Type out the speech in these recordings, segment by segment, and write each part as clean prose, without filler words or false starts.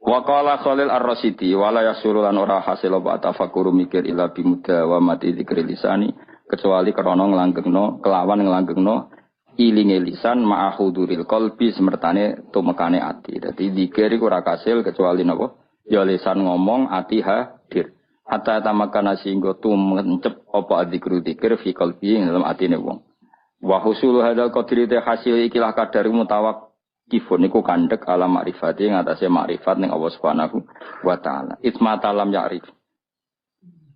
Waqala Khalil Ar-Rasyidi wala yasuru lan ora hasil apa tafakkur mikir ila bimuda wa mati dzikri lisani kecuali krana nglanggengno kelawan nglanggengno ilinge lisan ma'ahuduril qalbi semertane tumekane ati. Dadi zikir iku ora kasil kecuali napa? Ya lisan ngomong ati hadir. Hatta tamakana singgo tumencep apa dzikru dzikir fi qalbi ing dalam atine wong. Wa husul hadal qadri te hasil ikilah kadar mutawak kifun niku kandhek ala makrifati ngatasé makrifat ning Allah Subhanahu wa taala. Itmata lam ya'rif.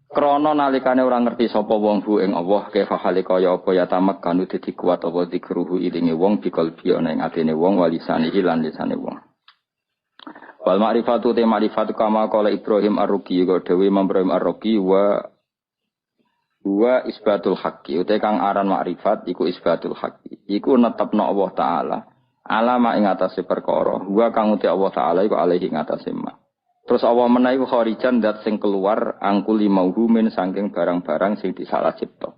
Krana nalikane ora ngerti sapa wong bu ing Allah kefa hale kaya apa ya tamak kanu dadi kuat apa dikruhu ilinge wong biqalbi ana ing atine wong walisane lan lisane wong. Wal makrifatu te makrifat kama kala Ibrahim Ar-Ruqi kok dhewe Ibrahim Ar-Ruqi wa isbatul haqqi uta kang aran makrifat iku isbatul haqqi. Iku netepno Allah taala alama ing atase perkara wa kang uti Allah taala iku alaihi ing atase ma. Terus Allah menawi kharijan dat sing keluar angkuli mauhumin saking barang-barang sing disalah cipta.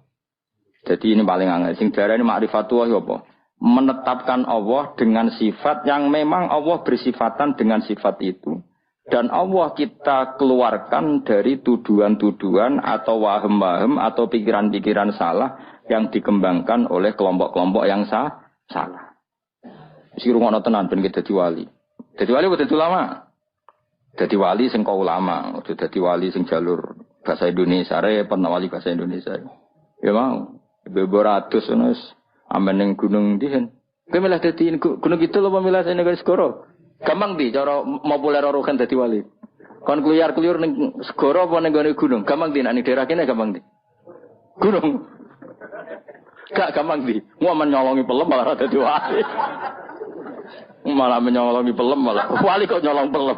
Jadi ini paling angel sing darane makrifatu apa? Menetapkan Allah dengan sifat yang memang Allah bersifatan dengan sifat itu dan Allah kita keluarkan dari tuduhan-tuduhan atau wahem-wahem atau pikiran-pikiran salah yang dikembangkan oleh kelompok-kelompok yang salah. Mesti rungono tenan ben dadi wali. Dadi wali boten ulama. Dadi wali sing kau ulama, udah dadi wali sing jalur bahasa Indonesia, repot wali bahasa Indonesia. Ya mau, beberatus ngono wis amen ning gunung dihen. Kowe milih dadi gunung kidul apa milih ning segara? Gampang di cara populer rokan dadi wali. Kon kluyar-kluyur ning segara apa ning gunung? Gampang di nek ning daerah kene gampang di. Gunung. Gak gampang di. Mau menyolongi pelem malah dadi wali. Malah menyolongi pelem malah wali kok nyolong pelem.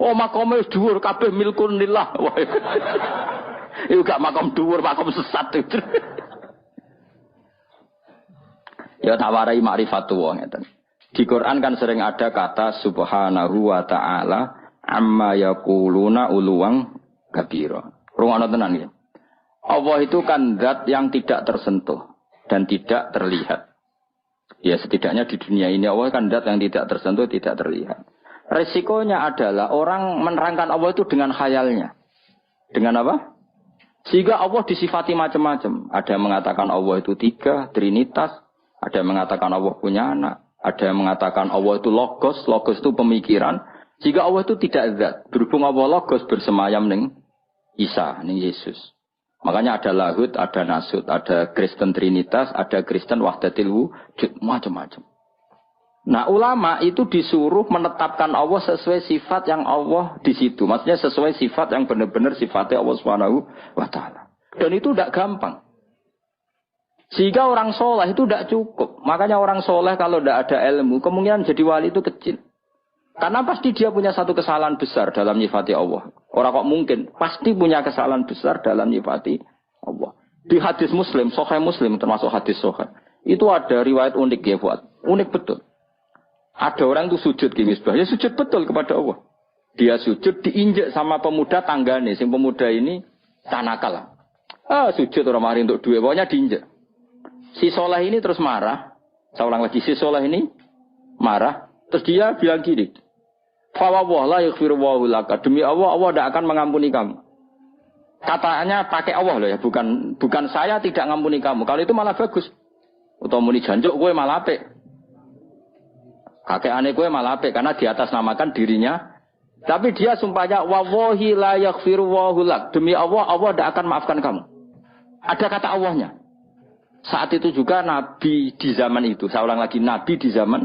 Oh makome wis dhuwur kabeh milkun lillah. Iku gak makom dhuwur, makom sesat. Ya tawarai makrifatu wa ngeten. Di Quran kan sering ada kata subhanahu wa ta'ala amma yaquluna uluwang kabira. Rungono tenan iki. Allah itu kan zat yang tidak tersentuh dan tidak terlihat. Ya setidaknya di dunia ini Allah kan zat yang tidak tersentuh, tidak terlihat. Resikonya adalah orang menerangkan Allah itu dengan khayalnya. Dengan apa? Sehingga Allah disifati macam-macam. Ada yang mengatakan Allah itu tiga, trinitas. Ada yang mengatakan Allah punya anak. Ada yang mengatakan Allah itu logos. Logos itu pemikiran. Jika Allah itu tidak zat. Berhubung Allah logos bersemayam ning Isa, ning Yesus. Makanya ada lahud, ada nasud, ada Kristen Trinitas, ada Kristen Wahdatil Wujud, macam-macam. Nah ulama itu disuruh menetapkan Allah sesuai sifat yang Allah di situ. Maksudnya sesuai sifat yang benar-benar sifatnya Allah Subhanahu wa taala. Dan itu tidak gampang. Sehingga orang soleh itu tidak cukup. Makanya orang soleh kalau tidak ada ilmu, kemungkinan jadi wali itu kecil. Karena pasti dia punya satu kesalahan besar dalam nyifati Allah. Orang kok mungkin pasti punya kesalahan besar dalam nyifati Allah. Di hadis Muslim, Sahih Muslim termasuk hadis Sahih. Itu ada riwayat unik ya buat. Unik betul. Ada orang itu sujud di misbah. Ya sujud betul kepada Allah. Dia sujud diinjek sama pemuda tanggane. Sing pemuda ini tanakal. Sujud orang mari untuk duit. Pokoknya diinjek. Si soleh ini terus marah. Saya ulang lagi. Si soleh ini marah. Terus dia bilang gini. Fawwah la yaghfiru wa laka. Demi Allah, Allah tidak akan mengampuni kamu. Katanya pakai Allah loh ya. Bukan saya tidak mengampuni kamu. Kalau itu malah bagus. Atau muni janjuk gue malah apik. Kakek aneh gue malah apik. Karena di atas namakan dirinya. Tapi dia sumpahnya. Wawahi la yaghfiru wa lak. Demi Allah, Allah tidak akan maafkan kamu. Ada kata Allahnya. Saat itu juga Nabi di zaman itu. Saya ulang lagi. Nabi di zaman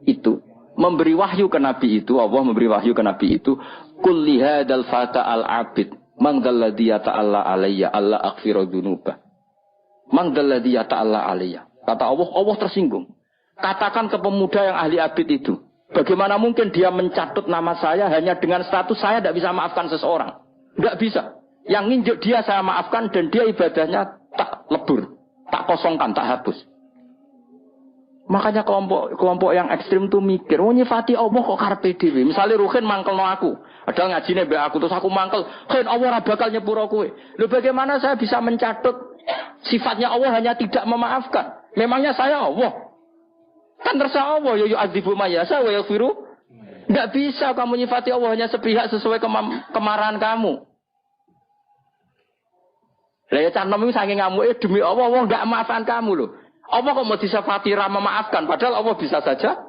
itu. Memberi wahyu ke Nabi itu. Allah memberi wahyu ke Nabi itu. Qul lihadal fata al-abid. Mangdalladhi yata'alla alayya. Allah aghfiru dunubah. Mangdalladhi yata'alla alayya. Kata Allah, Allah tersinggung. Katakan ke pemuda yang ahli abid itu. Bagaimana mungkin dia mencatut nama saya hanya dengan status saya tidak bisa maafkan seseorang. Tidak bisa. Yang nginjuk dia saya maafkan dan dia ibadahnya tak lebur. Tak kosongkan, tak hapus. Makanya kelompok yang ekstrim tuh mikir, oh nyifati Allah kok karepe dhewe. Misale Ruhin mangkelno aku, ada ngajine mbek aku terus aku mangkel, "Khen Allah ora bakal nyepuro kowe." Lho bagaimana saya bisa mencatut sifatnya Allah hanya tidak memaafkan? Memangnya saya Allah. Kan terserah Allah, ya yu'adzibu mayasa wa yaghfiru. Enggak bisa kamu nyifati Allah hanya sepihak sesuai kemarahan kamu. Lah ya canom iki saking ngamuke demi Allah enggak maafkan kamu loh. Allah kok mau disifati ra memaafkan padahal Allah bisa saja.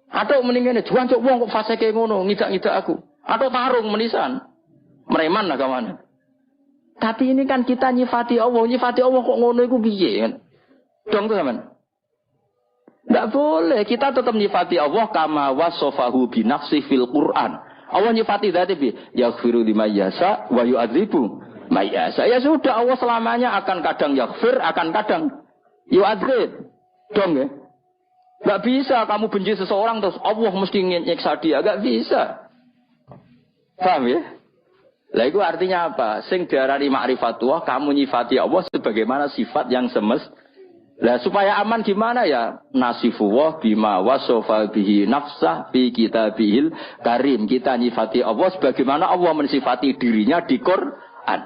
Atau mendingane juan cuk wong kok fasike ngono, ngidak-ngidak aku. Atau tarung menisan. Mereman lah kawan. Tapi ini kan kita nyifati Allah kok ngono iku piye kan? Dong tuh teman. Enggak boleh, kita tetap nyifati Allah kama wasofahu bi nafsi fil Quran. Allah nyifati dzat bi yaghfiru liman yasha wa yu'adzibu may yasha. Ya sudah, Allah selamanya akan kadang yaghfir, akan kadang yu'adzib. Dong ya. Enggak bisa kamu benci seseorang terus Allah mesti nyiksa dia, enggak bisa. Paham ya? Lah itu artinya apa? Sing diarani ma'rifatullah, kamu nyifati Allah sebagaimana sifat yang Lah supaya aman gimana ya? Nasifullah bima wasofa bihi nafsah fi kitabihil karim. Kita nyifati Allah sebagaimana Allah mensifati dirinya di Quran.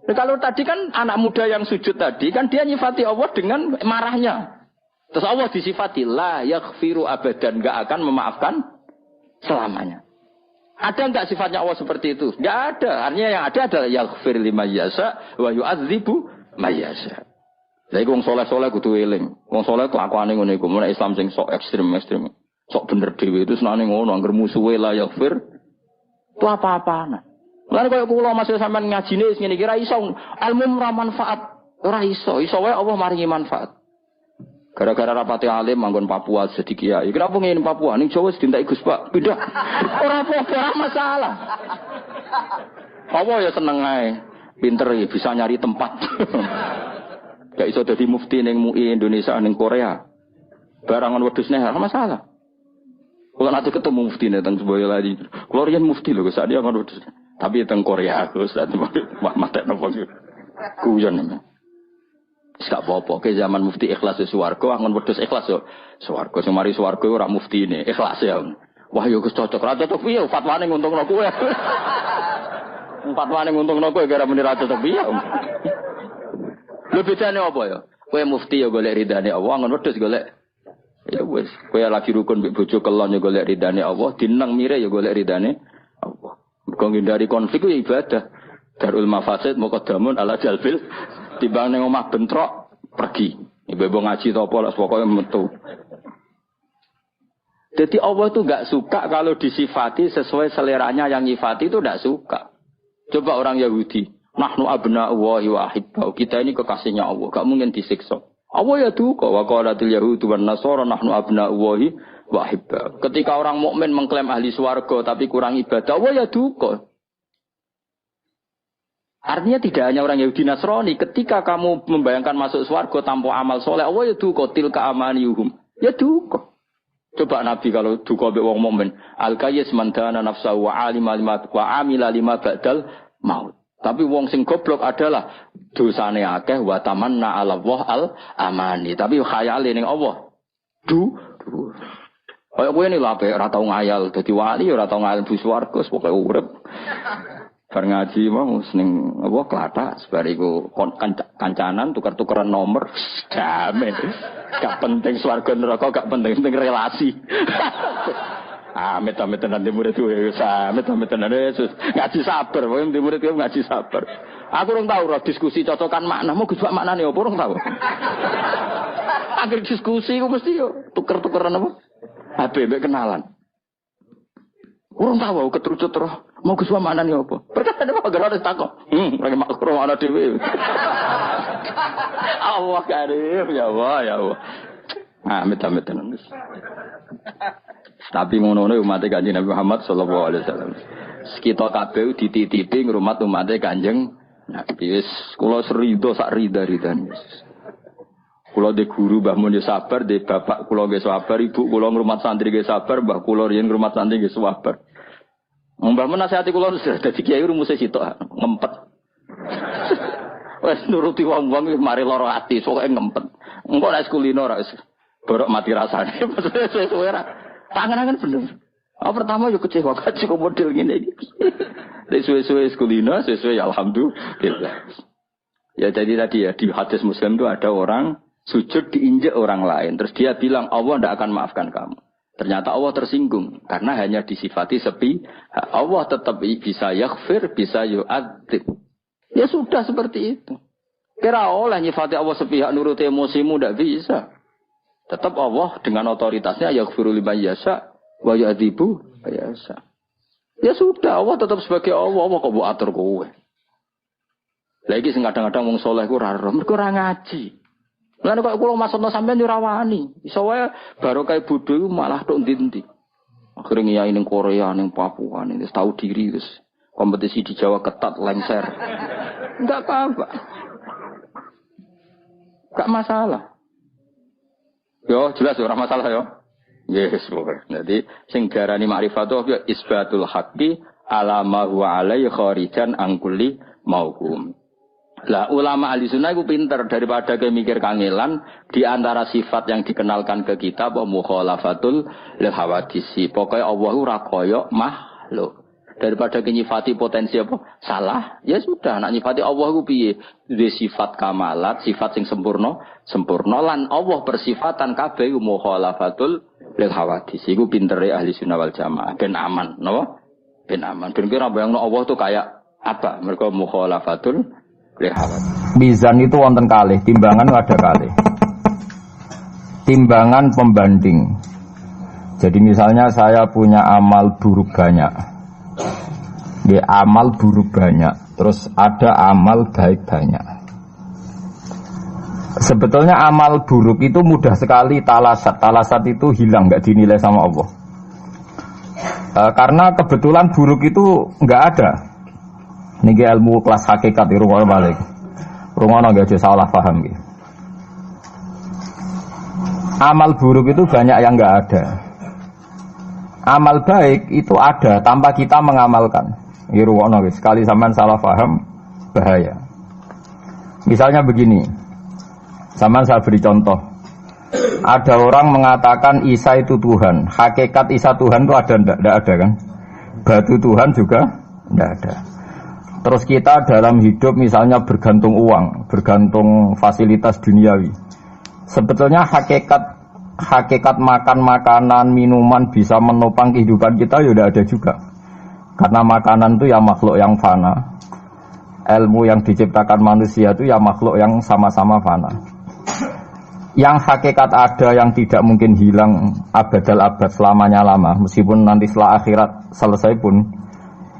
Nah, kalau tadi kan anak muda yang sujud tadi kan dia nyifati Allah dengan marahnya. Terus Allah disifati la yaghfiru abadan, enggak akan memaafkan selamanya. Ada enggak sifatnya Allah seperti itu? Enggak ada. Artinya yang ada adalah yaghfir liman yasha wa yu'adzibu may yasha. Lah iku wong saleh-saleh kudu eling. Wong saleh kelakuane ngono iku, mun Islam sing sok ekstrem-ekstrem. Sok bener dhewe itu senane ngono, anggere musuhe la yaghfir. Itu apa-apaan. Lan koyo kula masih sampean ngajine wis ngene iki ra iso ilmu ra manfaat. Ora iso, iso wae Allah maringi manfaat. Gara-gara rapati alim manggon Papua jadi kiai. Kenapa ngene Papua? Ning Jawa sedintai Gus Pak. Pindah. Ora apa-apa masalah. Allah ya seneng ae. Pinter ya bisa nyari tempat. Gak iso dadi mufti ning MUI Indonesia ning Korea. Barangan wedhusne ora masalah. Kula nanti ketemu mufti teng Boyolali. Kula riyen mufti lho Gus Adi angon wedhus. Tapi teng Korea Gus dadi mate napa iki. Kuyon namanya. Gak apa-apa, ke zaman mufti ikhlas di swarga, angon wedhus ikhlas yo. Swarga sing mari swarga ora mufti ini, ikhlas ya. Wah yo Gus cocok, ra cocok piye fatwane nguntungno kowe. Fatwane nguntungno kowe gara muni ra cocok piye. Lho bedane apa ya? Kowe mufti yo golek ridane Allah, angon wedhus golek. Ya wis, kowe lagi rukun mbek bojo kelon yo golek ridane Allah, dineng mire yo golek ridane Allah. Mergo ngindari konflik ku ibadah. Darul mafasid muqaddamun ala jalbil. Timbang ning omah bentrok pergi. Ibu ngaji to apa lah pokoke metu. Jadi Allah itu enggak suka kalau disifati sesuai seleranya yang nyifati itu enggak suka. Coba orang Yahudi, nahnu abna'ullahi wa ahibbau. Kita ini kekasihnya Allah, enggak mungkin disiksa. Allah ya duka wa qalatil yahudu wan nasara nahnu abna'ullahi wa ahibbau. Ketika orang mukmin mengklaim ahli swarga tapi kurang ibadah, Allah ya duka. Artinya tidak hanya orang Yahudi Nasrani, ketika kamu membayangkan masuk surga tanpa amal soleh, Allah ya duka tilka amaniyuhum. Ya duka. Coba Nabi kalau duka be wong mukmin, al-qayyis man dana nafsahu wa alima lima wa amila lima ba'dal maut. Tapi wong sing goblok adalah dosane akeh wa tamanna ala Allah al-amani. Tapi khayale ning Allah. Kaya kowe ini lha ora tau ngayal dadi wali, ora tau ngayal bu swarga, pokoke urip. Bar ngaji mau seneng apa klathak sebariku kancanan tukar-tukaran nomor damai. Gak penting swarga neraka, gak penting relasi. Amit-amit tenan di murid kuwi, amit-amit tenan Yesus. Ngaji sabar, wong di murid kuwi ngaji sabar. Aku urung tahu roh diskusi cocokan makna, mau Gus maknane apa urung tahu. Akhir diskusi ku mesti yo tuker-tukeran apa? HP mbek kenalan. Urung tahu keterucut roh. Mau Gus maknane apa? Perkara apa gara takok. Lagi makro ana dhewe. Allah karim ya Allah ya Allah. Amit-amit tenan. Tapi ngono-ngono umat Kanjeng Nabi Muhammad sallallahu alaihi wasallam. Kita kabeh dititipi ngrumat umat Kanjeng Nabi. Wis kula serido sak rida-ridane. Kula de guru Mbah Mun sabar, de bapak kula nggih sabar, ibu kula ngrumat santri nggih sabar, mbah kula riyen ngrumat santri nggih sabar. Mbah Mun nasihati kula dadi kiai rumuse sitok ngempet. Wes nuruti wong-wong mari lara ati, soke ngempet. Engko nek kulino ora wis borok mati rasane. Suwe-suwe ra. Tangan-tangan bener. Pertama yo kecewa kaji kok model ngene iki. Nek suwe-suwe kulino, suwe-suwe ya alhamdulillah. Ya jadi tadi ya di hadis Muslim itu ada orang sujud diinjak orang lain, terus dia bilang Allah tidak akan maafkan kamu. Ternyata Allah tersinggung karena hanya disifati sepi. Allah tetap bisa yaghfir, bisa yu'adzib. Ya sudah seperti itu. Kira oleh nyifati Allah sepihak nurut emosimu tidak bisa. Tetap Allah dengan otoritasnya yaghfiru liman yasha wa yu'adzibu yasha. Ya sudah, Allah tetap sebagai Allah. Allah kok mbok atur kowe. Lagi sing kadang-kadang wong saleh ku ora mergo ora ngaji. Lan kok kula maksudno sampean yo ora wani. Iso wae barokah bodho malah tok ndi-ndi. Akhire ngiyai ning Korea, ning Papua, ning tahu diri wis. Kompetisi di Jawa ketat lengser. Enggak apa-apa. Enggak masalah. Yo jelas ora masalah yo. Yes, pokoknya. Jadi sing diarani ma'rifatu ya isbatul haqqi ala ma huwa alaihi kharijan an kulli mauhum. Lah ulama ahli sunnah itu pinter daripada ke mikir kangelan di antara sifat yang dikenalkan ke kita apa mukhalafatul lil hawadisi. Pokoknya Allah ora kaya makhluk. Daripada nyifati potensi apa salah, ya sudah nak nyifati Allah ku piye? Duwe sifat kamalat, sifat sing sempurna lan Allah bersifatan kabeh mukhalafatul lil hawadis. Iku pintere ahli sunnah wal jamaah ben aman, napa? Ben aman. Ben kira bayangno Allah tuh kayak apa? Mergo mukhalafatul Mizan itu wonten kalih, timbangan ada kalih. Timbangan pembanding. Jadi misalnya saya punya amal buruk banyak. Ya, amal buruk banyak. Terus ada amal baik banyak. Sebetulnya amal buruk itu mudah sekali talasat. Talasat itu hilang, nggak dinilai sama Allah. Karena kebetulan buruk itu nggak ada. Niki ilmu kelas hakikat di rumah balik. Rumah nggak aja salah paham gitu. Amal buruk itu banyak yang nggak ada. Amal baik itu ada tanpa kita mengamalkan. Di rumah nggak sekali sampean salah paham bahaya. Misalnya begini, sampean saya beri contoh. Ada orang mengatakan Isa itu Tuhan. Hakikat Isa Tuhan itu ada enggak? Enggak ada kan? Batu Tuhan juga enggak ada. Terus kita dalam hidup misalnya bergantung uang, bergantung fasilitas duniawi. Sebetulnya hakikat makan makanan, minuman bisa menopang kehidupan kita ya udah ada juga. Karena makanan itu ya makhluk yang fana. Ilmu yang diciptakan manusia itu ya makhluk yang sama-sama fana. Yang hakikat ada yang tidak mungkin hilang abadal abad selamanya lama, meskipun nanti setelah akhirat selesai pun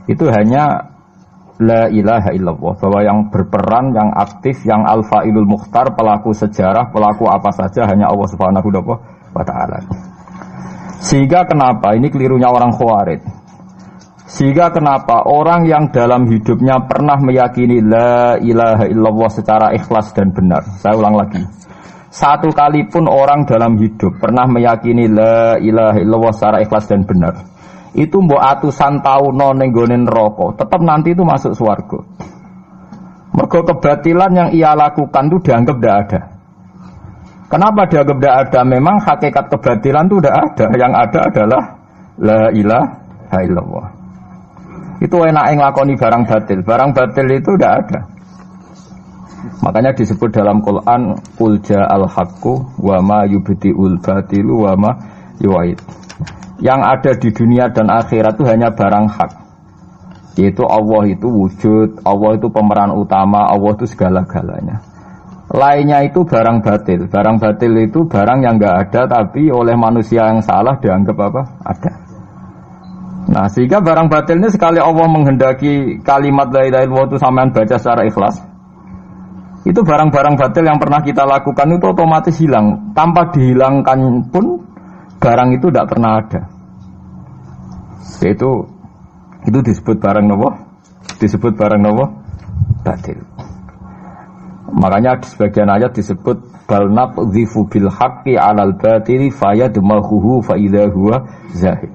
itu hanya la ilaha illallah, bahwa yang berperan, yang aktif, yang al-fa'ilul mukhtar, pelaku sejarah, pelaku apa saja hanya Allah Subhanahu wa ta'ala. Sehingga kenapa, ini kelirunya orang Khawarij. Sehingga kenapa orang yang dalam hidupnya pernah meyakini la ilaha illallah secara ikhlas dan benar. Saya ulang lagi. Satu kali pun orang dalam hidup pernah meyakini la ilaha illallah secara ikhlas dan benar. Itu mbok atusan taun ning gone neraka, tetap nanti itu masuk swarga. Mergo kebatilan yang ia lakukan itu dianggap tidak ada. Kenapa dianggap tidak ada? Memang hakikat kebatilan itu tidak ada. Yang ada adalah la ilaha illallah. Itu enak nglakoni barang batil. Barang batil itu tidak ada. Makanya disebut dalam Quran qul ja'al haqqu wa ma yubdi'ul batilu wa ma yu'id. Yang ada di dunia dan akhirat itu hanya barang hak, yaitu Allah itu wujud, Allah itu pemeran utama, Allah itu segala-galanya. Lainnya itu barang batil. Barang batil itu barang yang enggak ada tapi oleh manusia yang salah dianggap apa? Ada. Nah, sehingga barang batil ini sekali Allah menghendaki kalimat la ilaha illallah itu sampean baca secara ikhlas, itu barang-barang batil yang pernah kita lakukan itu otomatis hilang. Tanpa dihilangkan pun barang itu tidak pernah ada. Itu disebut barang nopo? Disebut barang nopo? Batil. Makanya di sebagian ayat disebut bal naqdhifu bil haqqi 'alal batili fayadmaghuhu fa idza huwa zahid.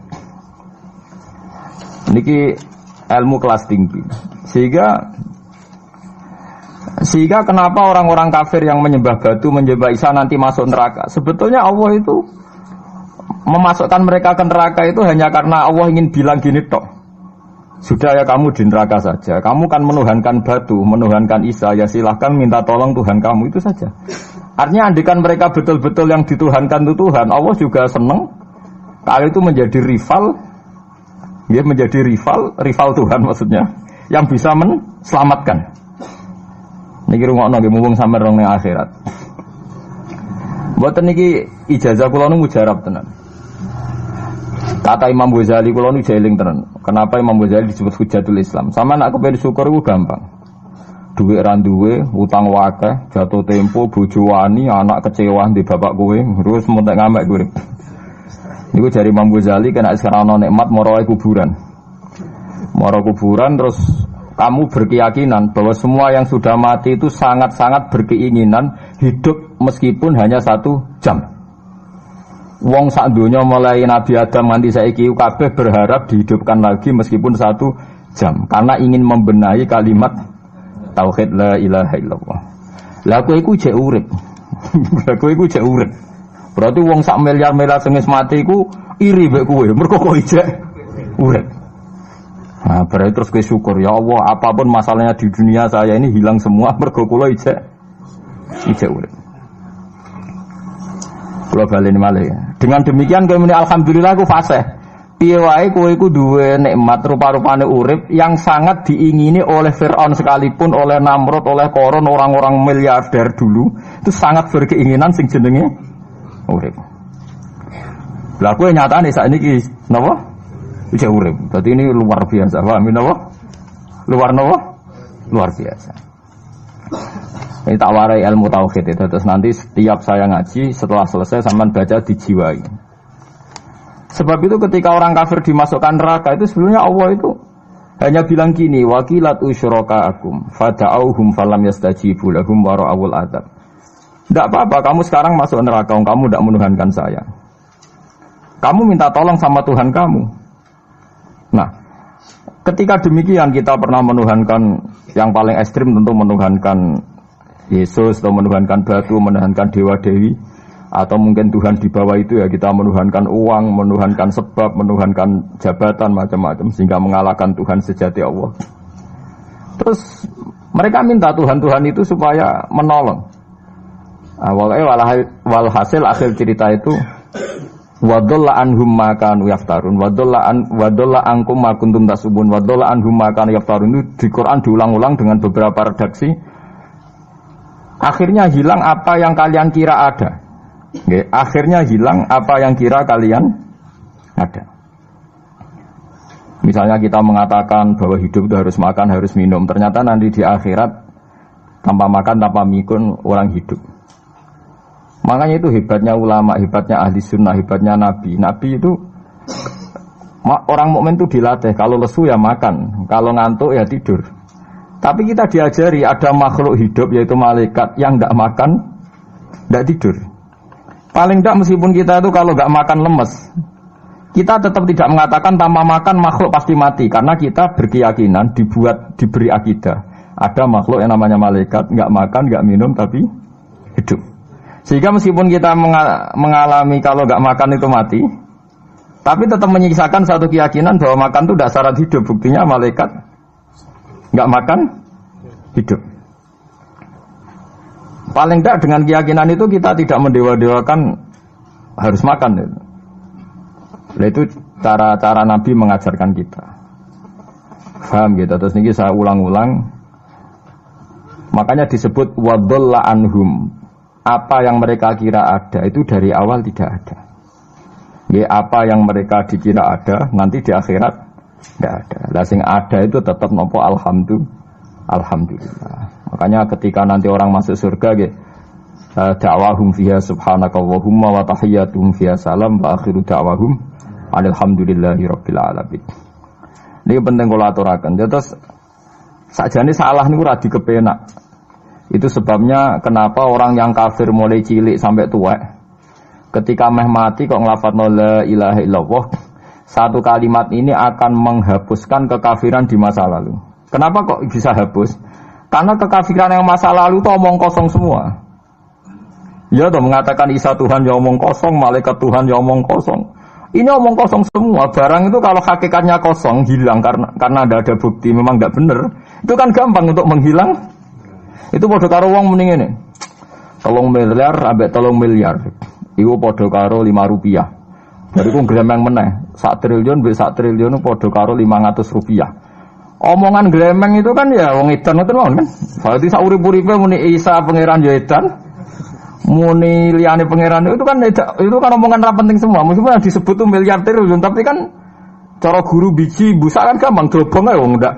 Niki ilmu kelas tinggi. Sehingga kenapa orang-orang kafir yang menyembah batu, menyembah Isa nanti masuk neraka? Sebetulnya Allah itu memasukkan mereka ke neraka itu hanya karena Allah ingin bilang gini tok. Sudah ya kamu di neraka saja. Kamu kan menuhankan batu, menuhankan Isa, ya silahkan minta tolong Tuhan kamu, itu saja. Artinya andikan mereka betul-betul yang dituhankan itu Tuhan, Allah juga senang. Kalau itu menjadi rival, ya menjadi rival Tuhan maksudnya, yang bisa menselamatkan. Niki rungokno nggih mumpung sampe rong ning akhirat. Mboten niki ijazah kula nu mujarab tenan. Kata Imam Ghazali kula nu jeling tenan. Kenapa Imam Ghazali disebut Hujatul Islam? Sama nak kepen syukur iku gampang. Duit ra duwe, utang wakeh, jatuh tempo, bojo wani, anak kecewa di bapak kowe, terus montek ngamek kowe. Niku jari Imam Ghazali kena sekarang ana nikmat moro kuburan. Moro kuburan terus kamu berkeyakinan bahwa semua yang sudah mati itu sangat-sangat berkeinginan hidup meskipun hanya 1 jam. Wong sak donya mulai Nabi Adam nganti saiki kabeh berharap dihidupkan lagi meskipun 1 jam karena ingin membenahi kalimat tauhid la ilaha illallah. Lah kowe iku jek urip. Lah kowe iku jek urip. Berarti wong sak miliar-miliar sing wis mati iku iri mbek kowe, mergo kowe jek urip. Nah, berarti terus kowe syukur, ya Allah, apapun masalahnya di dunia saya ini hilang semua mergo kula ijek urip. Kula baleni malih. Dengan demikian kowe muni alhamdulillah aku fasih. Piye wae kowe iku duwe nikmat rupa-rupane urip yang sangat diingini oleh Firaun sekalipun, oleh Namrud, oleh Qarun, orang-orang miliarder dulu, itu sangat berkeinginan sing jenenge urip. Lah kowe nyatane sakniki napa? Ijek urip. Dadi ini luar biasa. Paham napa? Luar biasa. Ini tak warai ilmu tauhid itu. Terus nanti setiap saya ngaji setelah selesai sampean baca dijiwai. Sebab itu ketika orang kafir dimasukkan neraka itu sebenarnya Allah itu hanya bilang gini, wakilat usyrakaakum fada'auhum falam yastajibu lahum wa ra'awul adab. Tidak apa-apa, kamu sekarang masuk neraka, kamu tidak menuhankan saya. Kamu minta tolong sama Tuhan kamu. Nah, ketika demikian kita pernah menuhankan yang paling ekstrim tentu menuhankan Yesus atau menuhankan batu, menuhankan dewa-dewi. Atau mungkin Tuhan di bawah itu ya kita menuhankan uang, menuhankan sebab, menuhankan jabatan macam-macam sehingga mengalahkan Tuhan sejati Allah. Terus mereka minta Tuhan-Tuhan itu supaya menolong. Walhasil akhir cerita itu wadolla anhum ma kanu yaftarun, wadolla ankum ma kuntum tasubun, wadolla anhum ma kanu yaftarun itu di Quran diulang-ulang dengan beberapa redaksi. Akhirnya hilang apa yang kalian kira ada. Akhirnya hilang apa yang kira kalian ada. Misalnya kita mengatakan bahwa hidup itu harus makan, harus minum. Ternyata nanti di akhirat tanpa makan, tanpa minum orang hidup. Makanya itu hebatnya ulama, hebatnya ahli sunnah, hebatnya nabi. Nabi itu orang mukmin itu dilatih. Kalau lesu ya makan, kalau ngantuk ya tidur. Tapi kita diajari ada makhluk hidup yaitu malaikat yang tidak makan, tidak tidur. Paling tidak meskipun kita itu kalau nggak makan lemes, kita tetap tidak mengatakan tanpa makan makhluk pasti mati, karena kita berkeyakinan diberi akidah ada makhluk yang namanya malaikat nggak makan nggak minum tapi hidup. Sehingga meskipun kita mengalami kalau nggak makan itu mati, tapi tetap menyisakan satu keyakinan bahwa makan itu tidak syarat hidup. Buktinya malaikat nggak makan hidup. Paling tidak dengan keyakinan itu kita tidak mendewa-dewakan harus makan. Itu cara-cara Nabi mengajarkan kita. Paham gitu. Terus ini saya ulang-ulang. Makanya disebut wadolla anhum. Apa yang mereka kira ada itu dari awal tidak ada. Ya, apa yang mereka dikira ada nanti di akhirat tidak ada. Lah sing ada itu tetap nopo alhamdulillah. Makanya ketika nanti orang masuk surga da'wahum fiha subhanakallahumma wa tahiyyatuhum fiha salam wa akhiru da'wahum alhamdulillahi rabbil alamin. Ini penting kula aturaken. Terus sakjane salah niku ora dikepenak. Itu sebabnya kenapa orang yang kafir mulai cilik sampai tua ketika meh mati kok nglafadzna la ilaha illallah, satu kalimat ini akan menghapuskan kekafiran di masa lalu. Kenapa kok bisa hapus? Karena kekafiran yang masa lalu itu omong kosong semua. Ya toh mengatakan Isa Tuhan ya omong kosong, malaikat Tuhan ya omong kosong. Ini omong kosong semua. Barang itu kalau hakikatnya kosong, hilang karena ada bukti memang tidak benar. Itu kan gampang untuk menghilang. Itu podo karo wong mending ini. 3 miliar ambek 3 miliar. Iku podo karo 5 rupiah. Bariku gremeng meneh. 1 triliun ambek 1 triliun podo karo 500 rupiah. Omongan gremeng itu kan ya wong edan ngoten kan. Berarti sak urip-uripe muni Isa pangeran ya edan. Muni liyane pangeran itu kan omongan ra penting semua. Meskipun yang disebut tuh miliar triliun tapi kan cara guru biji busa kan gampang globong ae wong ndak.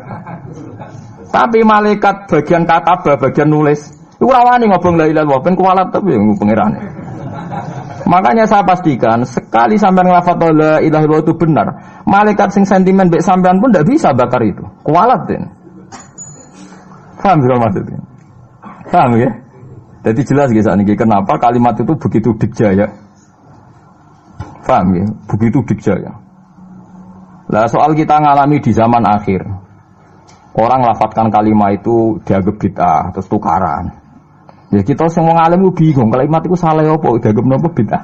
Tapi malaikat bagian katabah, bagian nulis itu rawani ngobong la ilaha illallah ben kuwalat tapi pangeran. Makanya saya pastikan sekali sampean nglafadz la ilaha illallah itu benar, malaikat sing sentimen mbek sampean pun ndak bisa bakar itu. Kuwalat den. Paham maksudnya? Paham ya? Jadi jelas saat ini kenapa kalimat itu begitu dikjaya. Paham ya? Begitu dikjaya. Lah soal kita ngalami di zaman akhir. Orang lafadzkan kalimat itu dianggap bid'ah terus tukaran. Ya kita semua ngalim bingung kalimat itu salah apa dianggap napa bid'ah.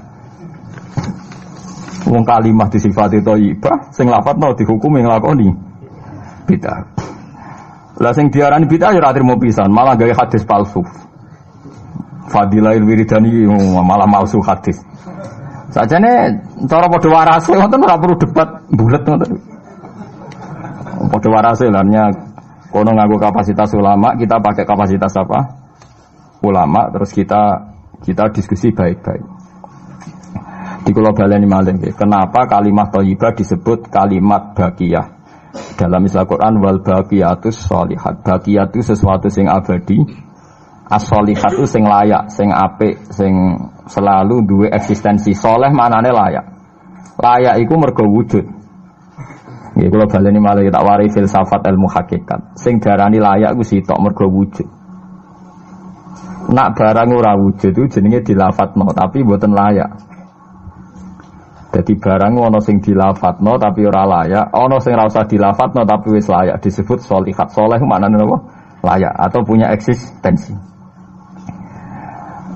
Wong kalimat disifati thayyibah sing lafadzno dihukumi nglakoni bid'ah. Lah sing diarani bid'ah ya ora trimo pisan, malah gawe hadis palsu. Fadilail wiridani malah palsu hadis. Sajane cara padha warase wonten ora perlu debat bulet ngoten. Padha warase lannya kono nganggo kapasitas ulama, kita pakai kapasitas apa? Ulama terus kita diskusi baik-baik. Di kula baleni malih nggih, kenapa kalimat thayyibah disebut kalimat baqiyah? Dalam istilah Quran wal baqiyatus sholihat. Baqiyah itu sesuatu sing abadi. As-sholihat itu sing layak, sing apik, sing selalu duwe eksistensi. Soleh maknane layak. Layak iku mergo wujud. Nggih kula baleni malih tak wari filsafat ilmu hakikat. Sing darani layak ku sitok mergo wujud. Nak barang ora wujud itu jenenge dilafadzno tapi mboten layak. Jadi barang ana sing dilafadzno tapi ora layak, ana sing ora usah dilafadzno tapi wis layak disebut sholihat. Soleh maknane apa? Layak atau punya eksistensi.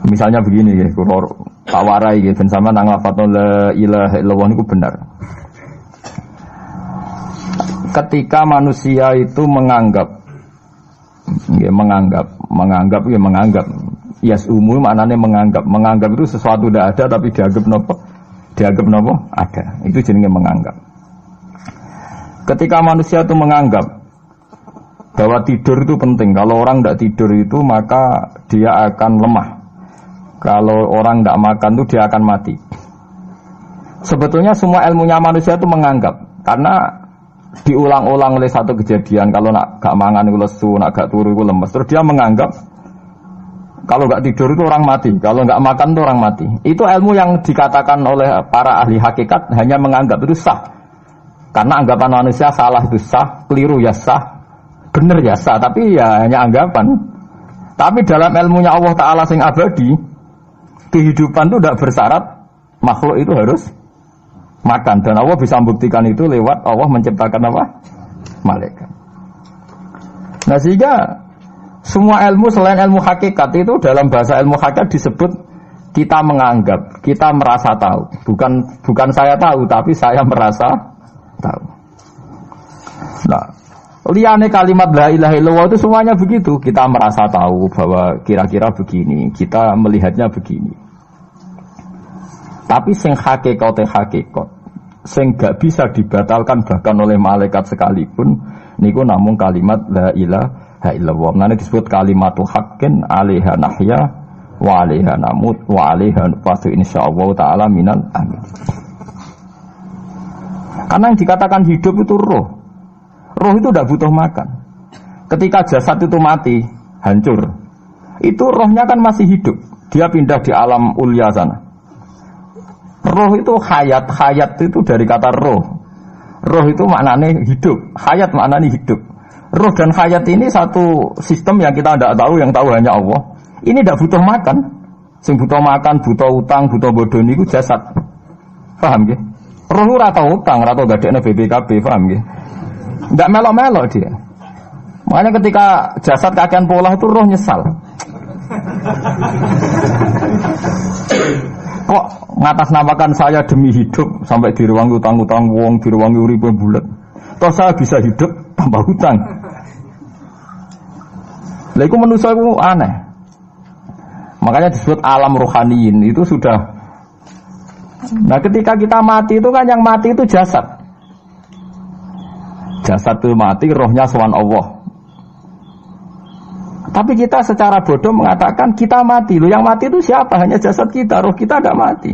Misalnya begini ya, kalau tawarai ya, dan sama nang lafadzno la ilaha illallah itu benar. Ketika manusia itu menganggap, yasumu maknanya menganggap itu sesuatu tidak ada tapi dianggap nopo ada. Itu jenenge menganggap. Ketika manusia itu menganggap bahwa tidur itu penting, kalau orang tidak tidur itu maka dia akan lemah. Kalau orang tidak makan itu dia akan mati. Sebetulnya semua ilmunya manusia itu menganggap. Karena diulang-ulang oleh satu kejadian. Kalau nak gak mangan itu lesu, nak gak turu itu lemes. Terus dia menganggap kalau gak tidur itu orang mati. Kalau gak makan itu orang mati. Itu ilmu yang dikatakan oleh para ahli hakikat hanya menganggap itu sah. Karena anggapan manusia salah itu sah, keliru ya sah, benar ya sah. Tapi ya hanya anggapan. Tapi dalam ilmunya Allah Ta'ala sing abadi, kehidupan itu tidak bersyarat makhluk itu harus makan. Dan Allah bisa membuktikan itu lewat Allah menciptakan apa? Malaikat. Nah sehingga semua ilmu selain ilmu hakikat itu dalam bahasa ilmu hakikat disebut kita menganggap, kita merasa tahu. Bukan saya tahu, tapi saya merasa tahu. Nah, liyane kalimat la ilaha illallah itu semuanya begitu. Kita merasa tahu bahwa kira-kira begini, kita melihatnya begini. Tapi sing hakikat, sing gak bisa dibatalkan bahkan oleh malaikat sekalipun, niku namung kalimat la ilaha illallah. Nanti disebut kalimatu haqqin 'alaiha nahya wa 'alaiha namut wa 'alaiha nufatu insyaallah taala minal amin. Karena yang dikatakan hidup itu roh. Roh itu tidak butuh makan. Ketika jasad itu mati, hancur, itu rohnya kan masih hidup. Dia pindah di alam ulya sana. Roh itu hayat itu dari kata roh. Roh itu maknanya hidup, hayat maknanya hidup. Roh dan hayat ini satu sistem yang kita tidak tahu, yang tahu hanya Allah. Ini tidak butuh makan. Sing butuh makan, butuh utang, butuh bodoh itu jasad. Paham ya? Roh ora tau utang, ora tau gadekne BPKB, paham ya? Enggak melo-melo dia. Makanya ketika jasad kakean pola itu roh nyesal. kok ngatasnamakan saya demi hidup sampai direwangi utang-utang wong, direwangi uripe bulet. Toh saya bisa hidup tanpa hutang. Lah iku manusa iku aneh. Makanya disebut alam rohaniin itu sudah. Nah, ketika kita mati itu kan yang mati itu jasad. Jasad itu mati, rohnya sowan Allah. Tapi kita secara bodoh mengatakan kita mati. Loh, yang mati itu siapa? Hanya jasad kita, roh kita tidak mati.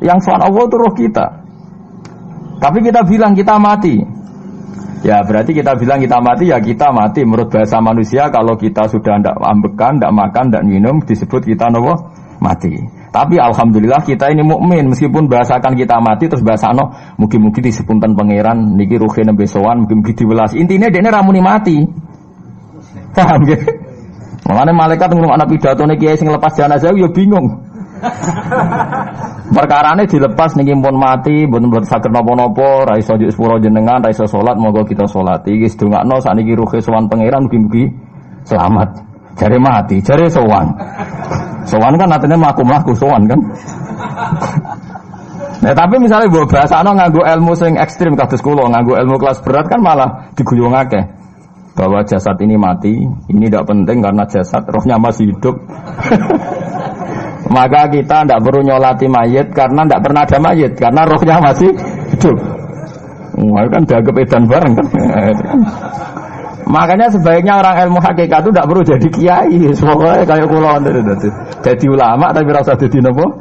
Yang sowan Allah itu roh kita. Tapi kita bilang kita mati. Ya berarti kita bilang kita mati, ya kita mati. Menurut bahasa manusia, kalau kita sudah tidak ambekan, tidak makan, tidak minum, disebut kita nopo mati. Tapi alhamdulillah kita ini mukmin, meskipun bahasakan kita mati terus bahasano mugi-mugi disepunten pangeran niki ruhe nembe sowan, mugi-mugi diwelas. Intine dene ramuni mati. Paham nggih? Mulane malaikat ngurung anak pidatone kiai sing lepas jenazah yo bingung. Perkarane dilepas niki pun mati, mboten saged napa-napa, ra iso njuk sepuro jenengan, ra iso salat, monggo kita salat. Iki sedongakno sakniki ruhe sowan pangeran mugi-mugi selamat. Jare mati, jare sowan. Sowan kan artinya mlaku-mlaku sowan kan. Nah, tapi misalnya mbok bahasano nganggo ilmu sing ekstrim kados kula, nganggo ilmu kelas berat kan malah diguyungake. Bahwa jasad ini mati, ini tidak penting karena jasad rohnya masih hidup. Maka kita tidak perlu nyolati mayit karena tidak pernah ada mayit karena rohnya masih hidup. Wah, kan dianggap edan bareng kan. Makanya sebaiknya orang ilmu hakikat itu tidak perlu jadi kiai. Pokoknya kayak kula jadi ulama tapi rasa jadi nopo.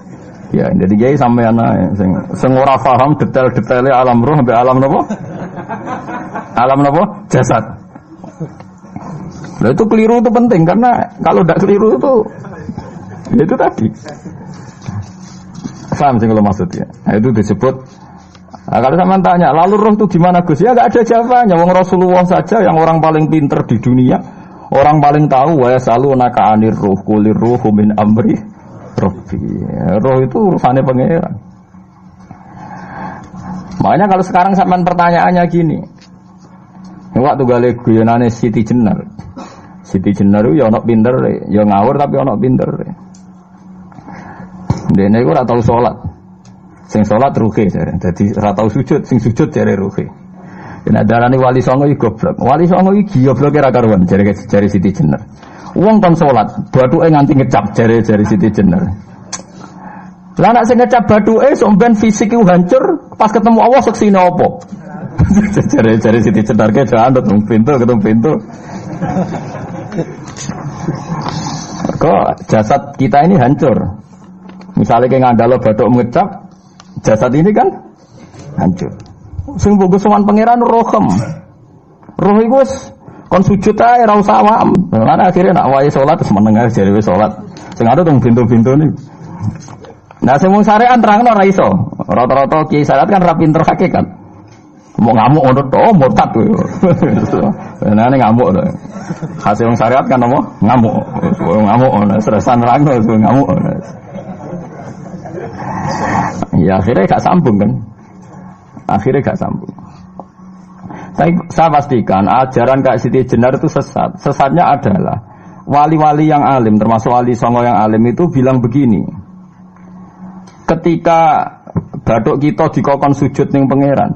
Ya, jadi kiai sampean ae sing ora paham detail-detailnya alam roh sampai alam nopo? Alam nopo? Jasad. Nah, itu keliru itu penting karena kalau tidak keliru itu tadi. Paham sih kalau maksudnya. Nah, itu disebut. Nah, kalau sama tanya, lalu roh itu gimana Gus? Ya nggak ada jawabannya. Wong Rasulullah saja yang orang paling pinter di dunia, orang paling tahu wa yasalunaka anir ruh kulir ruhu min amri rabbi. Roh itu urusannya pangeran. Makanya kalau sekarang sampean pertanyaannya gini. Waktu gale guyonane Siti Jenar. Siti Jenar itu ya ono pinter, ya ngawur tapi ono pinter. Dene iku ora tau salat. Sing salat ruhe jare. Dadi ora tau sujud, sing sujud jare ruhe. Yen darani wali songo iki goblok. Wali songo iki gobloke ra karuan jare Siti Jenar. Wong kon salat, bathuke nganti ngecap jare Siti Jenar. Lah nek sing ngecap bathuke sampean fisik iku hancur, pas ketemu Allah seksine apa? Jare Siti Jenar ke jangan ketemu pintu. Kok jasad kita ini hancur. Misalnya kayak ngandalo bathuk ngecap, jasad ini kan hancur. Sing mbok sowan pangeran rohem. Roh iku wis kon sujud ae ora usah awam. Lan akhire nak wae salat terus meneng ae jare wis salat. Sing ada teng pintu-pintu niku. Nah sing mung syariat terangno ora iso. Rata-rata kiai syariat kan ra pinter hakikat. Mau ngamuk ngono to murtad kowe. Nah nek ngamuk to. Hasil wong syariat kan apa? Ngamuk. Ngamuk stresan nerangno ngamuk. Ya akhirnya gak sambung kan. Saya pastikan ajaran Kak Siti Jenar itu sesat. Sesatnya adalah wali-wali yang alim, termasuk wali songo yang alim itu bilang begini. Ketika bathuk kita dikokon sujud ning pangeran,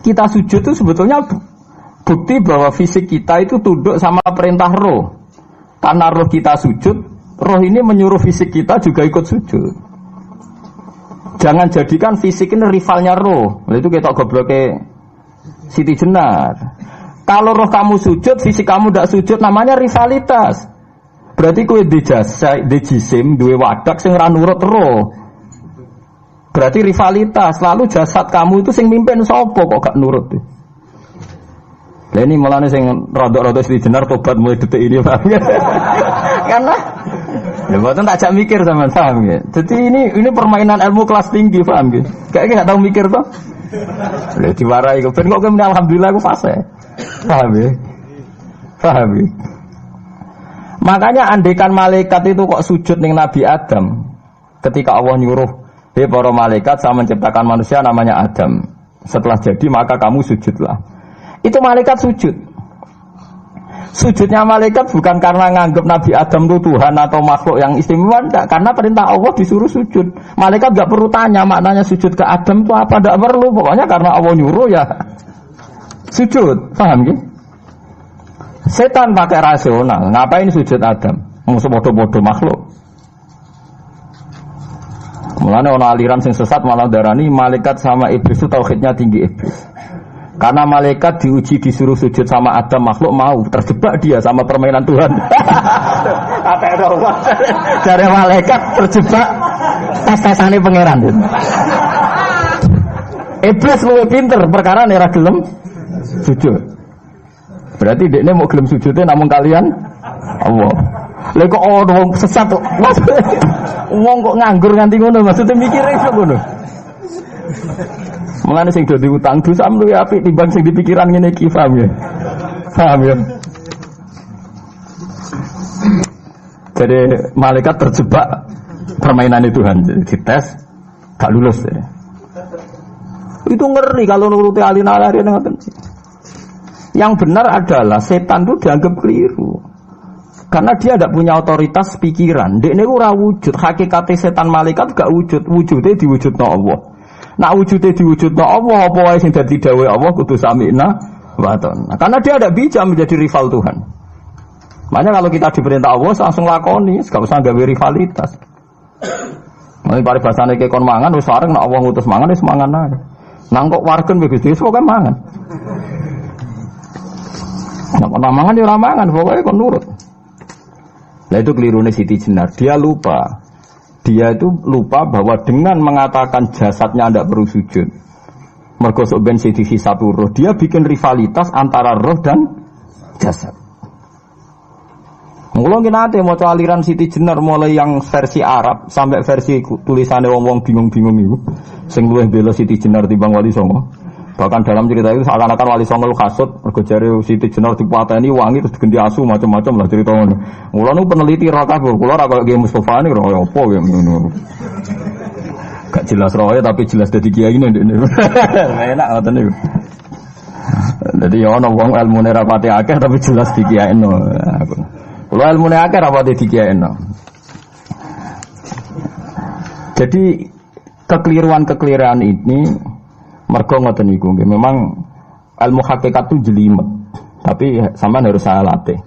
kita sujud itu sebetulnya bukti bahwa fisik kita itu tunduk sama perintah roh. Karena roh kita sujud, roh ini menyuruh fisik kita juga ikut sujud. Jangan jadikan fisik ini rivalnya roh. Itu kita gobloke Siti Jenar. Kalau roh kamu sujud, fisik kamu tidak sujud, namanya rivalitas. Berarti kowe di jisim, duwe wadak sing ra nurut roh. Berarti rivalitas. Lalu jasad kamu itu sing mimpin sapa kok gak nurut. Lah ini mulane sing rada-rada Siti Jenar tobat mulai detik ini, paham ya? Karena ya mboten tak jak mikir sampean, paham ya. Jadi ini permainan ilmu kelas tinggi, paham ya. Kayaknya gak tahu mikir toh. Lah diwarai kok ben kok alhamdulillah aku fase. Paham ya? Paham ya? Makanya andekan malaikat itu kok sujud ning Nabi Adam ketika Allah nyuruh, "Hei para malaikat, saya menciptakan manusia namanya Adam. Setelah jadi maka kamu sujudlah." Itu malaikat sujud. Sujudnya malaikat bukan karena nganggap Nabi Adam itu Tuhan atau makhluk yang istimewa, enggak. Karena perintah Allah disuruh sujud. Malaikat enggak perlu tanya maknanya sujud ke Adam itu apa, enggak perlu. Pokoknya karena Allah nyuruh ya sujud. Paham ya? Setan pakai rasional. Ngapain sujud Adam? Musuh bodoh-bodoh makhluk. Mulane ana aliran sing sesat malah darani malaikat sama iblis itu tauhidnya tinggi iblis. Karena malaikat diuji disuruh sujud sama Adam makhluk mau terjebak dia sama permainan Tuhan. Apa itu? Dari malaikat terjebak tes-tesane pangeran. Iblis luwih pinter perkara nek ra gelem sujud. Berarti dekne mau gelem sujudnya namun kalian Allah. Lha kok wong sesat kok. Wong kok nganggur nganti ngono maksudnya mikire iso ngono. Mulane sing do diutang dosa luwih apik timbang sing dipikiran ngene iki, paham ya? Paham ya? Jadi malaikat terjebak permainan Tuhan, dites gak lulus ya. Itu ngeri kalau nuruti alin-alin ngoten. Yang benar adalah setan itu dianggap keliru. Karena dia tidak punya otoritas pikiran. Dekne ora wujud, hakikate setan malaikat gak wujud, wujude diwujudno Allah. Nak wujudnya diwujudno Allah, apa wae sing dadi dawuh Allah kudu sami'na wa ata'na. Karena dia tidak bisa menjadi rival Tuhan. Makanya kalau kita diperintah Allah langsung lakoni, gak usah gawe rivalitas. Mulai paribasane ke kon mangan wis sareng nek Allah ngutus mangan wis mangan ae. Nang kok wargen wis wis pokoke mangan. Nek kon mangan ya ora mangan, pokoke kon nurut. Lah itu kelirune Siti Jenar, dia lupa. Dia itu lupa bahwa dengan mengatakan jasadnya tidak perlu sujud, mergo sok ben sing dihisab roh, dia bikin rivalitas antara roh dan jasad. Mula nate maca aliran Siti Jenar mulai yang versi Arab sampai versi tulisannya wong-wong bingung-bingung itu, sing luwih bela Siti Jenar timbang Wali Songo. Bahkan dalam cerita itu seakan-akan Wali Songo kasut mergo jare Siti Jenar dipateni wangi terus diganti asu macam-macam lah cerita ngono. Mula nu peneliti ra kabeh, kula ra kaya Ki Mustofa niki kaya apa ya ngono. Gak jelas roe tapi jelas dadi kiai ini ndekne. Enak ngoten niku. Dadi ya ana wong ilmune ra pati akeh tapi jelas dikiyaino. Kula ilmune akeh ra pati dikiyaino. Jadi kekeliruan-kekeliruan ini mergo ngoten niku nggih memang ilmu hakikat itu jelimet. Tapi sampean harus saya latih.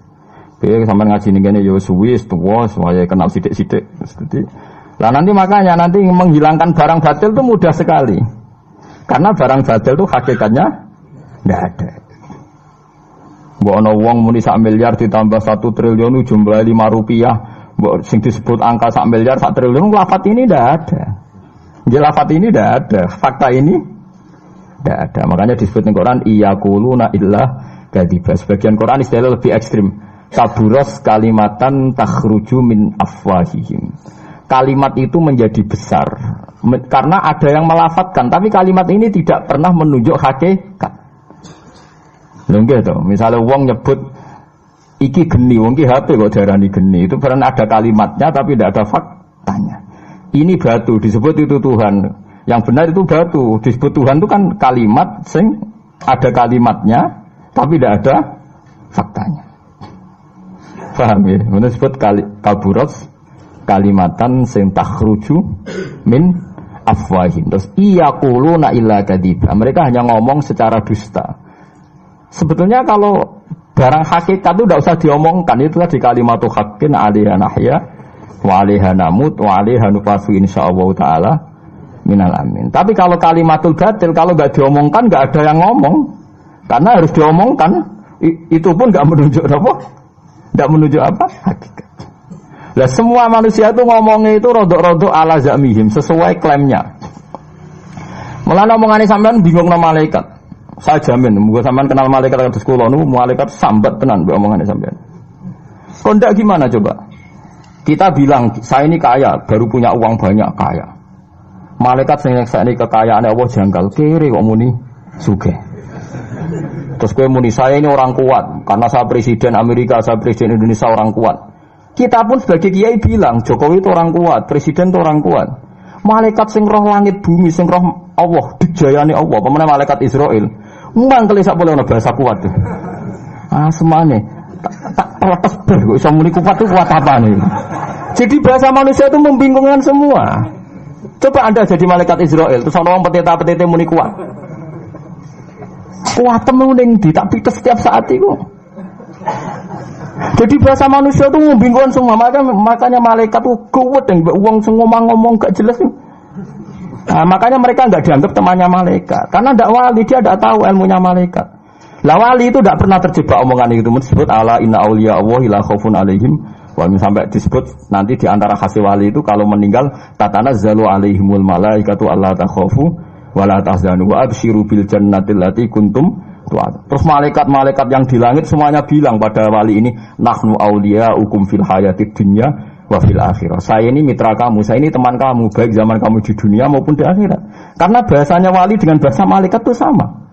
Piye sampean ngaji ning kene ya suwi tuwa supaya kenal sithik-sithik. Lah nanti makanya nanti menghilangkan barang batil itu mudah sekali. Karena barang batil itu hakikatnya enggak ada. Mbok ana wong muni 1 miliar ditambah 1 triliun jumlah 5 rupiah, mbok sing disebut angka 1 miliar 1 triliun lafaz ini enggak ada. Nggih lafaz ini enggak ada, fakta ini tidak ada. Makanya disebut di Quran iyaquluna illa kadzibah. Sebagian Quran istilah lebih ekstrim. Kaburos kalimatan takhruju min afwahihim. Kalimat itu menjadi besar karena ada yang melafatkan, tapi kalimat ini tidak pernah menunjuk hakikat. Lho nggih to, misale wong nyebut iki geni, wong iki HP kok darani geni, itu pernah ada kalimatnya tapi tidak ada faktanya. Ini batu disebut itu Tuhan. Yang benar itu batu, disebut Tuhan itu kan kalimat sing ada kalimatnya tapi tidak ada faktanya. Paham ya? Ini disebut kaburos kalimatan sing takhruju min afwahim. Terus iyaquluna illa kadzibah. Mereka hanya ngomong secara dusta. Sebetulnya kalau barang hakikat itu tidak usah diomongkan, itu tadi kalimatu haqqin 'alaiha nahya wa 'alaiha namut wa 'alaiha nufasu insyaallah taala minal amin. Tapi kalau kalimatul batil kalau enggak diomongkan enggak ada yang ngomong. Karena harus diomongkan. Itu pun enggak menunjuk apa? Enggak menunjuk apa? Hakikat. Lah semua manusia itu ngomongnya itu rodok-rodok ala zamihim sesuai klaimnya. Mulane omongane sampean bingung nama malaikat. Saya jamin, muga sampean kenal malaikat kados kula niku malaikat sambat tenan mbek omongane sampean. Kok ndak gimana coba? Kita bilang saya ini kaya, baru punya uang banyak kaya. Malaikat sing nyekseni kekayaane Allah janggal, kere kok muni sugih. Terus kowe muni saya ini orang kuat karena saya presiden Amerika, saya presiden Indonesia orang kuat. Kita pun sebagai kiai bilang Jokowi itu orang kuat, presiden itu orang kuat. Malaikat sing roh langit bumi, sing roh Allah, dijayane Allah, pemene malaikat Israel. Mangkel sak boleh ana bahasa kuat tuh. Ah semane. Tak protes ber kok iso muni kuat itu kuat apa nih? Jadi bahasa manusia itu membingungkan semua. Coba Anda jadi malaikat Israel terus ana wong peteta-petete muni kuat. Kuat temen ning ndi tak pites setiap saat itu. Jadi bahasa manusia itu membingungkan semua. Makanya malaikat itu kuat yang uang ngomong gak jelas. Nah, makanya mereka nggak dianggap temannya malaikat. Karena tidak wali, dia tidak tahu ilmunya malaikat. Lah wali itu tidak pernah terjebak omongan itu. Disebut ala inna auliya Allah la khaufun alaihim. Sampai disebut nanti di antara khasih wali itu kalau meninggal tatanazzalu alaihimul malaikatu alla takhafu wa la tahzanu wa absyiru bil jannati allati kuntum tu'ad. Terus malaikat-malaikat yang di langit semuanya bilang pada wali ini nahnu auliyaukum fil hayatid dunya wa fil akhirah. Saya ini mitra kamu, saya ini teman kamu baik zaman kamu di dunia maupun di akhirat. Karena bahasanya wali dengan bahasa malaikat itu sama.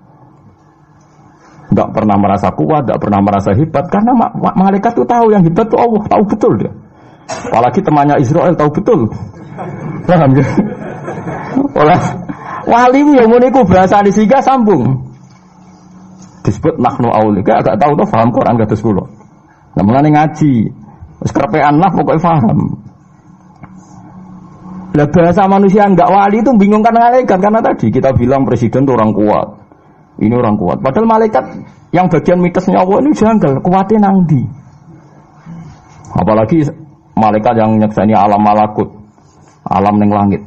Tidak pernah merasa kuat, tidak pernah merasa hebat. Karena malaikat itu tahu yang hebat itu Allah, tahu betul dia. Apalagi temannya Israel tahu betul. Paham ya? Wali yang muniku bahasa disiga sambung. Disebut nahnu auliya. Agak tahu tuh paham Quran kados kula. Lah mulane ngaji. Wis kerepean lah pokoknya paham. Lah bahasa manusia enggak wali itu bingung karena malaikat karena tadi kita bilang presiden itu orang kuat. Ini orang kuat. Padahal malaikat yang bagian mitosnya Allah ini janggal, kuatnya nang ndi. Apalagi malaikat yang nyekseni alam malakut, alam ning langit.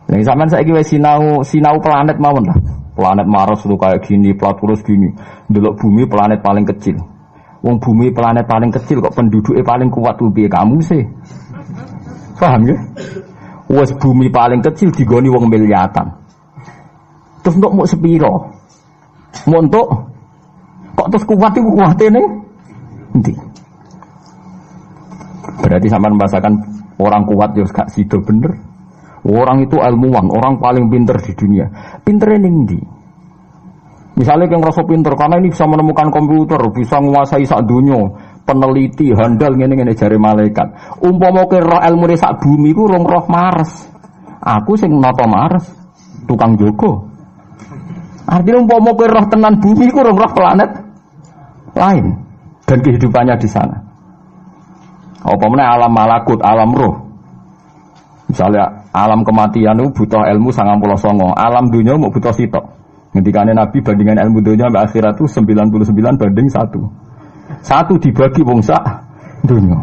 Ning sampean saiki wis sinau planet mawon lah. Planet Mars itu kayak gini, Platurus gini. Delok bumi planet paling kecil. Wong bumi planet paling kecil kok penduduknya paling kuat tuh piye kamu sih? Paham ya? Wes bumi paling kecil digoni wong miliatan. Terus untuk mau sepiro? Mau untuk kok terus kuat itu kuatnya nih? Nanti. Berarti sampai membahasakan orang kuat ya gak sido bener. Orang itu ilmuwan, orang paling pinter di dunia. Pinternya nih. Misalnya yang rasa pinter karena ini bisa menemukan komputer, bisa menguasai sak dunia, peneliti, handal ngene-ngene jare malaikat. Umpama ke roh ilmu sak bumi ku rong roh Mars. Aku sing nata Mars, tukang jogo. Artinya umpama kowe roh tenan bumi ku roh planet lain dan kehidupannya di sana. Umpamanya alam malakut, alam roh. Misalnya alam kematian itu butuh ilmu 99, alam dunia mau butuh sitok. Ngendikane Nabi bandingan ilmu dunia sampai akhirat itu 99 banding 1. 1 dibagi wong sak dunia.